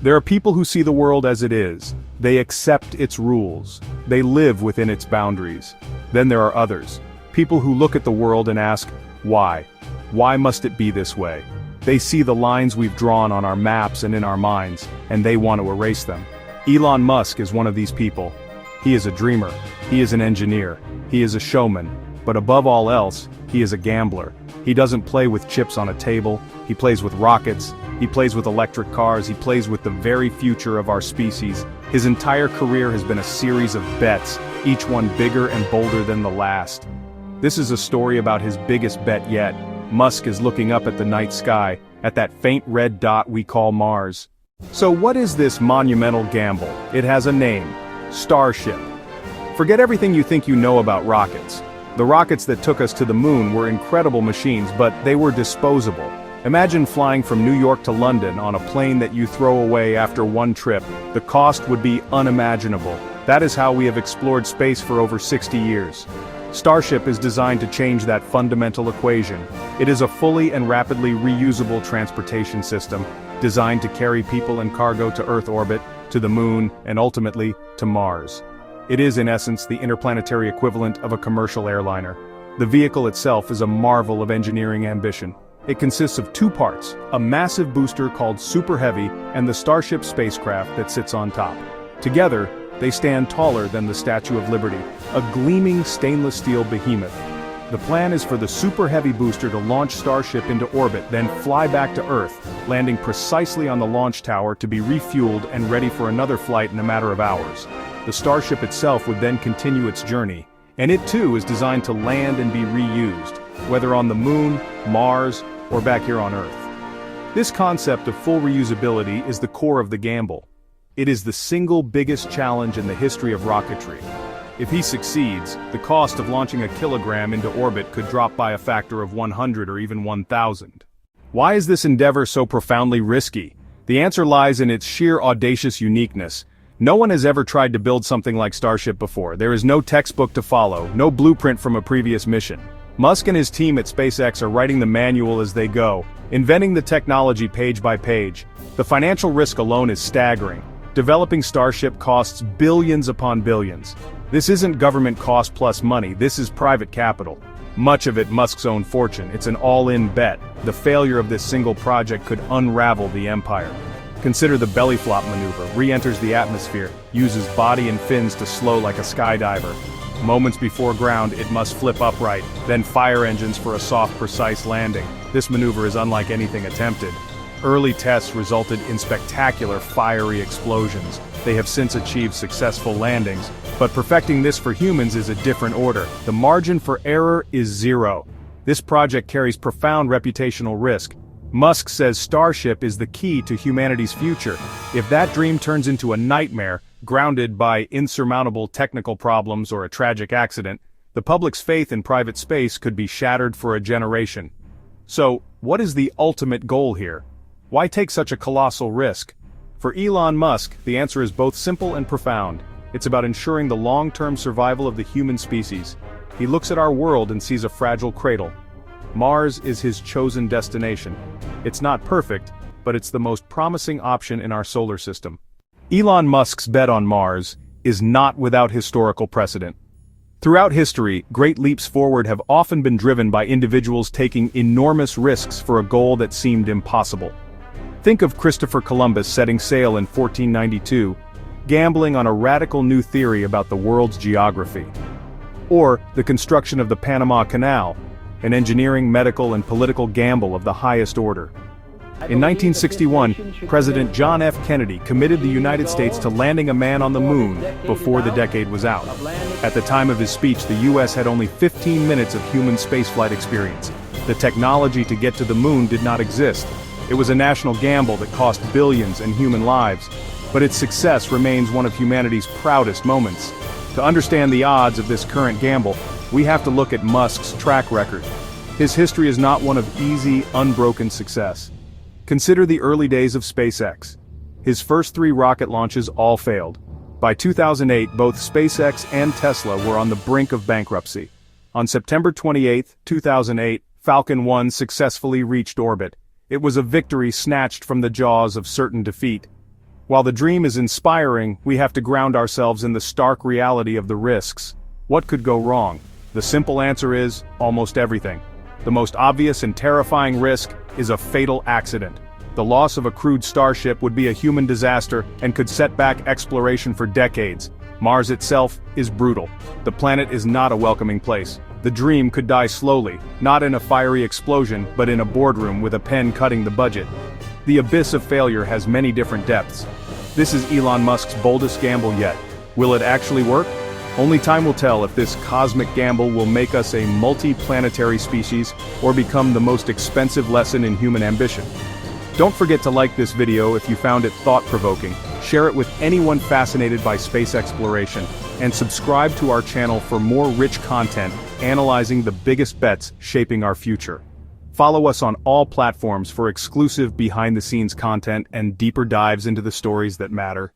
There are people who see the world as it is. They accept its rules. They live within its boundaries. Then there are others. People who look at the world and ask, why? Why must it be this way? They see the lines we've drawn on our maps and in our minds, and they want to erase them. Elon Musk is one of these people. He is a dreamer. He is an engineer. He is a showman. But above all else, he is a gambler. He doesn't play with chips on a table. He plays with rockets. He plays with electric cars. He plays with the very future of our species. His entire career has been a series of bets, each one bigger and bolder than the last. This is a story about his biggest bet yet. Musk is looking up at the night sky, at that faint red dot we call Mars. So what is this monumental gamble? It has a name: Starship. Forget everything you think you know about rockets. The rockets that took us to the moon were incredible machines, but they were disposable. Imagine flying from New York to London on a plane that you throw away after one trip. The cost would be unimaginable. That is how we have explored space for over 60 years. Starship is designed to change that fundamental equation. It is a fully and rapidly reusable transportation system, designed to carry people and cargo to Earth orbit, to the moon, and ultimately, to Mars. It is in essence the interplanetary equivalent of a commercial airliner. The vehicle itself is a marvel of engineering ambition. It consists of two parts, a massive booster called Super Heavy and the Starship spacecraft that sits on top. Together, they stand taller than the Statue of Liberty, a gleaming stainless steel behemoth. The plan is for the Super Heavy booster to launch Starship into orbit, then fly back to Earth, landing precisely on the launch tower to be refueled and ready for another flight in a matter of hours. The Starship itself would then continue its journey, and it too is designed to land and be reused, whether on the moon, Mars, or back here on Earth. This concept of full reusability is the core of the gamble. It is the single biggest challenge in the history of rocketry. If he succeeds, the cost of launching a kilogram into orbit could drop by a factor of 100 or even 1,000. Why is this endeavor so profoundly risky? The answer lies in its sheer audacious uniqueness. No one has ever tried to build something like Starship before. There is no textbook to follow, no blueprint from a previous mission. Musk and his team at SpaceX are writing the manual as they go, inventing the technology page by page. The financial risk alone is staggering. Developing Starship costs billions upon billions. This isn't government cost plus money, this is private capital. Much of it Musk's own fortune. It's an all-in bet. The failure of this single project could unravel the empire. Consider the belly flop maneuver. Re-enters the atmosphere, uses body and fins to slow like a skydiver. Moments before ground, it must flip upright, then fire engines for a soft, precise landing. This maneuver is unlike anything attempted. Early tests resulted in spectacular fiery explosions. They have since achieved successful landings, but perfecting this for humans is a different order. The margin for error is zero. This project carries profound reputational risk. Musk says Starship is the key to humanity's future. If that dream turns into a nightmare, grounded by insurmountable technical problems or a tragic accident, the public's faith in private space could be shattered for a generation. So, what is the ultimate goal here? Why take such a colossal risk? For Elon Musk, the answer is both simple and profound. It's about ensuring the long-term survival of the human species. He looks at our world and sees a fragile cradle. Mars is his chosen destination. It's not perfect, but it's the most promising option in our solar system. Elon Musk's bet on Mars is not without historical precedent. Throughout history, great leaps forward have often been driven by individuals taking enormous risks for a goal that seemed impossible. Think of Christopher Columbus setting sail in 1492, gambling on a radical new theory about the world's geography. Or the construction of the Panama Canal, an engineering, medical, and political gamble of the highest order. In 1961, President John F. Kennedy committed the United States to landing a man on the moon before the decade was out. At the time of his speech, the U.S. had only 15 minutes of human spaceflight experience. The technology to get to the moon did not exist. It was a national gamble that cost billions and human lives, but its success remains one of humanity's proudest moments. To understand the odds of this current gamble, we have to look at Musk's track record. His history is not one of easy, unbroken success. Consider the early days of SpaceX. His first 3 rocket launches all failed. By 2008, both SpaceX and Tesla were on the brink of bankruptcy. On September 28, 2008, Falcon 1 successfully reached orbit. It was a victory snatched from the jaws of certain defeat. While the dream is inspiring, we have to ground ourselves in the stark reality of the risks. What could go wrong? The simple answer is, almost everything. The most obvious and terrifying risk is a fatal accident. The loss of a crewed starship would be a human disaster and could set back exploration for decades. Mars itself is brutal. The planet is not a welcoming place. The dream could die slowly, not in a fiery explosion, but in a boardroom with a pen cutting the budget. The abyss of failure has many different depths. This is Elon Musk's boldest gamble yet. Will it actually work? Only time will tell if this cosmic gamble will make us a multi-planetary species or become the most expensive lesson in human ambition. Don't forget to like this video if you found it thought-provoking, share it with anyone fascinated by space exploration, and subscribe to our channel for more rich content analyzing the biggest bets shaping our future. Follow us on all platforms for exclusive behind-the-scenes content and deeper dives into the stories that matter.